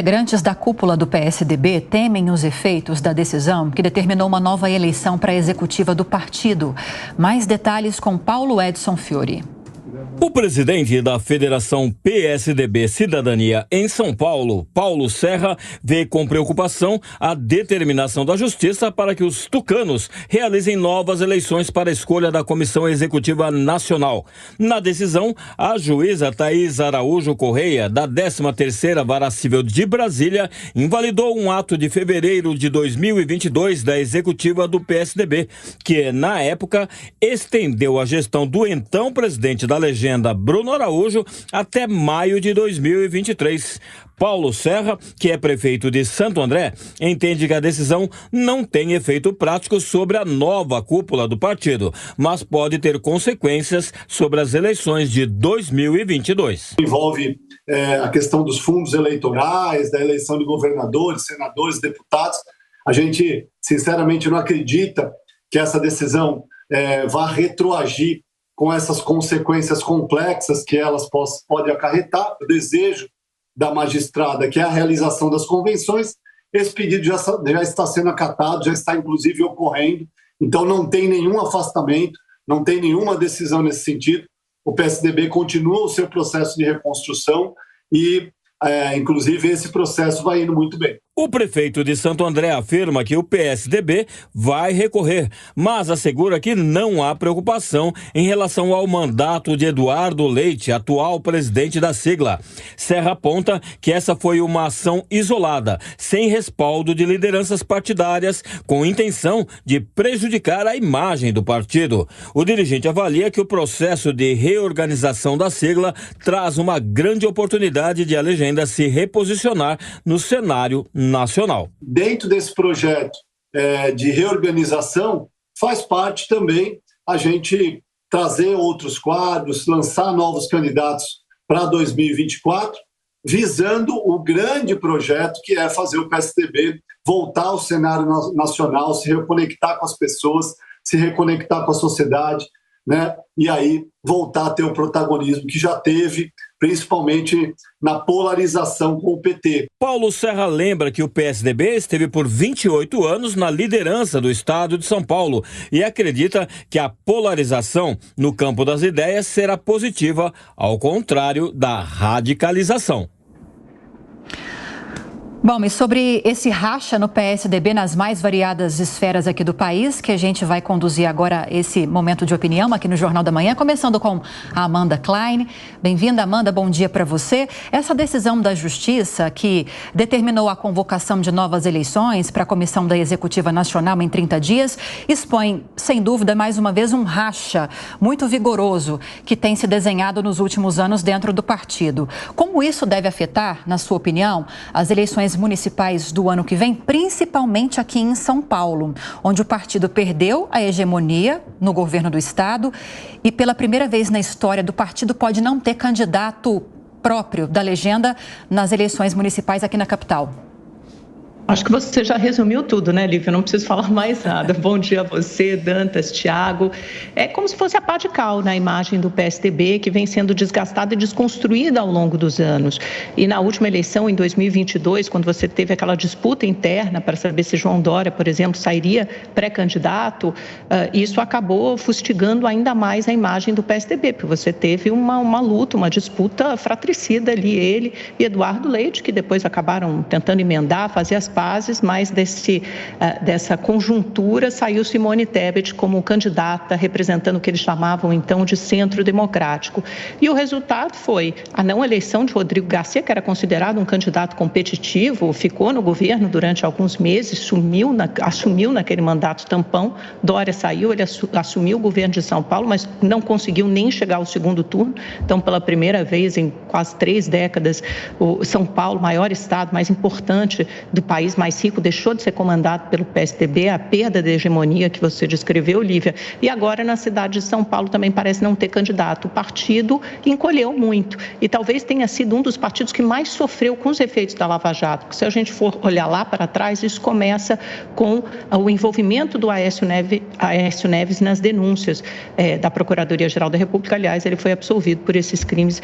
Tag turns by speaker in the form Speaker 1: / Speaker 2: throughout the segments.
Speaker 1: Integrantes da cúpula do PSDB temem os efeitos da decisão que determinou uma nova eleição para a executiva do partido. Mais detalhes com Paulo Edson Fiori.
Speaker 2: O presidente da Federação PSDB Cidadania em São Paulo, Paulo Serra, vê com preocupação a determinação da Justiça para que os tucanos realizem novas eleições para a escolha da Comissão Executiva Nacional. Na decisão, a juíza Thaís Araújo Correia, da 13ª Vara Civil de Brasília, invalidou um ato de fevereiro de 2022 da executiva do PSDB, que, na época, estendeu a gestão do então presidente da legenda, Bruno Araújo, até maio de 2023. Paulo Serra, que é prefeito de Santo André, entende que a decisão não tem efeito prático sobre a nova cúpula do partido, mas pode ter consequências sobre as eleições de 2022.
Speaker 3: Envolve a questão dos fundos eleitorais, da eleição de governadores, senadores, deputados. A gente, sinceramente, não acredita que essa decisão vá retroagir com essas consequências complexas que elas podem acarretar. O desejo da magistrada, que é a realização das convenções, esse pedido já está sendo acatado, já está inclusive ocorrendo, então não tem nenhum afastamento, não tem nenhuma decisão nesse sentido. O PSDB continua o seu processo de reconstrução e, inclusive, esse processo vai indo muito bem.
Speaker 2: O prefeito de Santo André afirma que o PSDB vai recorrer, mas assegura que não há preocupação em relação ao mandato de Eduardo Leite, atual presidente da sigla. Serra aponta que essa foi uma ação isolada, sem respaldo de lideranças partidárias, com intenção de prejudicar a imagem do partido. O dirigente avalia que o processo de reorganização da sigla traz uma grande oportunidade de a legenda se reposicionar no cenário nacional.
Speaker 3: Dentro desse projeto de reorganização, faz parte também a gente trazer outros quadros, lançar novos candidatos para 2024, visando o grande projeto que é fazer o PSDB voltar ao cenário nacional, se reconectar com as pessoas, se reconectar com a sociedade, né? E aí voltar a ter o protagonismo que já teve, principalmente na polarização com o PT.
Speaker 2: Paulo Serra lembra que o PSDB esteve por 28 anos na liderança do estado de São Paulo e acredita que a polarização no campo das ideias será positiva, ao contrário da radicalização.
Speaker 1: Bom, e sobre esse racha no PSDB nas mais variadas esferas aqui do país, que a gente vai conduzir agora esse momento de opinião aqui no Jornal da Manhã, começando com a Amanda Klein. Bem-vinda, Amanda, bom dia para você. Essa decisão da Justiça que determinou a convocação de novas eleições para a Comissão da Executiva Nacional em 30 dias expõe, sem dúvida, mais uma vez um racha muito vigoroso que tem se desenhado nos últimos anos dentro do partido. Como isso deve afetar, na sua opinião, as eleições municipais do ano que vem, principalmente aqui em São Paulo, onde o partido perdeu a hegemonia no governo do estado e pela primeira vez na história do partido pode não ter candidato próprio da legenda nas eleições municipais aqui na capital?
Speaker 4: Acho que você já resumiu tudo, né, Lívia? Eu não preciso falar mais nada. Bom dia a você, Dantas, Thiago. É como se fosse a pá de cal na imagem do PSDB, que vem sendo desgastada e desconstruída ao longo dos anos. E na última eleição, em 2022, quando você teve aquela disputa interna para saber se João Dória, por exemplo, sairia pré-candidato, isso acabou fustigando ainda mais a imagem do PSDB, porque você teve uma luta, uma disputa fratricida ali, ele e Eduardo Leite, que depois acabaram tentando emendar, fazer as pazes, mas dessa conjuntura saiu Simone Tebet como candidata, representando o que eles chamavam então de centro democrático. E o resultado foi a não eleição de Rodrigo Garcia, que era considerado um candidato competitivo, ficou no governo durante alguns meses, assumiu naquele mandato tampão. Dória saiu, ele assumiu o governo de São Paulo, mas não conseguiu nem chegar ao segundo turno. Então, pela primeira vez em quase 3 décadas, o São Paulo, maior estado, mais importante do país, país mais rico deixou de ser comandado pelo PSDB, a perda da hegemonia que você descreveu, Lívia, e agora na cidade de São Paulo também parece não ter candidato. O partido encolheu muito e talvez tenha sido um dos partidos que mais sofreu com os efeitos da Lava Jato, porque se a gente for olhar lá para trás, isso começa com o envolvimento do Aécio Neves nas denúncias da Procuradoria-Geral da República. Aliás, ele foi absolvido por esses crimes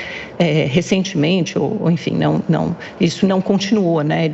Speaker 4: recentemente, ou enfim, isso não continuou, né?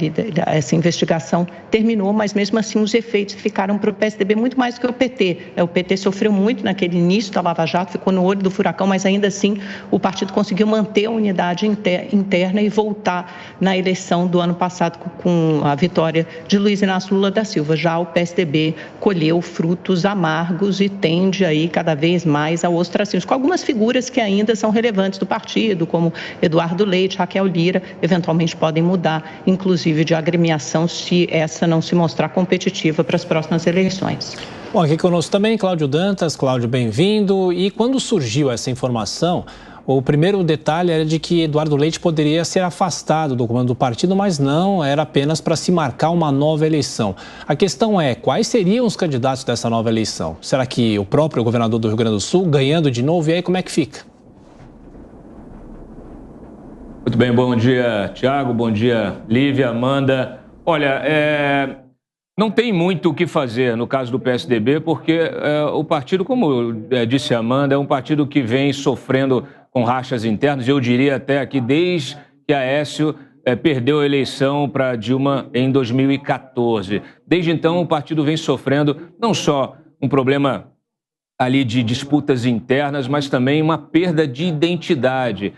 Speaker 4: Essa investigação terminou, mas mesmo assim os efeitos ficaram para o PSDB muito mais do que o PT. O PT sofreu muito naquele início da Lava Jato, ficou no olho do furacão, mas ainda assim o partido conseguiu manter a unidade interna e voltar na eleição do ano passado com a vitória de Luiz Inácio Lula da Silva. Já o PSDB colheu frutos amargos e tende aí cada vez mais ao ostracismo, com algumas figuras que ainda são relevantes do partido, como Eduardo Leite, Raquel Lira, eventualmente podem mudar, inclusive de agremiação, se essa não se mostrar competitiva para as próximas eleições.
Speaker 5: Bom, aqui conosco também Cláudio Dantas. Cláudio, bem-vindo. E quando surgiu essa informação, o primeiro detalhe era de que Eduardo Leite poderia ser afastado do comando do partido, mas não, era apenas para se marcar uma nova eleição. A questão é, quais seriam os candidatos dessa nova eleição? Será que o próprio governador do Rio Grande do Sul ganhando de novo? E aí como é que fica?
Speaker 6: Muito bem, bom dia, Tiago, bom dia, Lívia, Amanda. Olha, não tem muito o que fazer no caso do PSDB, porque o partido, como disse a Amanda, é um partido que vem sofrendo com rachas internas, eu diria até aqui desde que Aécio perdeu a eleição para Dilma em 2014. Desde então, o partido vem sofrendo não só um problema ali de disputas internas, mas também uma perda de identidade.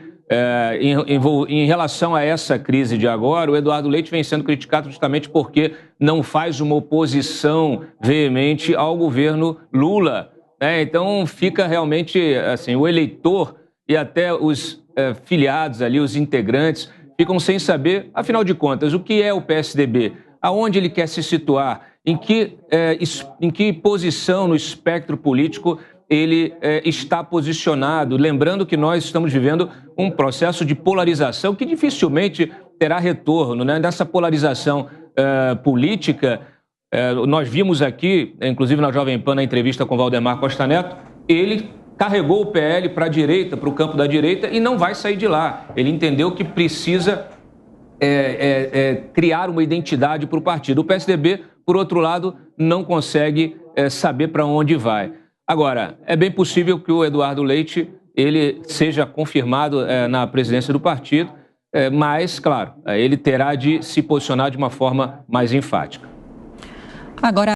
Speaker 6: Em relação a essa crise de agora, o Eduardo Leite vem sendo criticado justamente porque não faz uma oposição veemente ao governo Lula, né? Então fica realmente assim, o eleitor e até os filiados ali, os integrantes, ficam sem saber, afinal de contas, o que é o PSDB, aonde ele quer se situar, em que posição no espectro político ele está posicionado. Lembrando que nós estamos vivendo um processo de polarização que dificilmente terá retorno, né? Nessa polarização política, nós vimos aqui, inclusive na Jovem Pan, na entrevista com Valdemar Costa Neto, ele carregou o PL para a direita, para o campo da direita, e não vai sair de lá. Ele entendeu que precisa criar uma identidade para o partido. O PSDB, por outro lado, não consegue saber para onde vai. Agora, é bem possível que o Eduardo Leite ele seja confirmado na presidência do partido, mas, claro, ele terá de se posicionar de uma forma mais enfática.
Speaker 1: Agora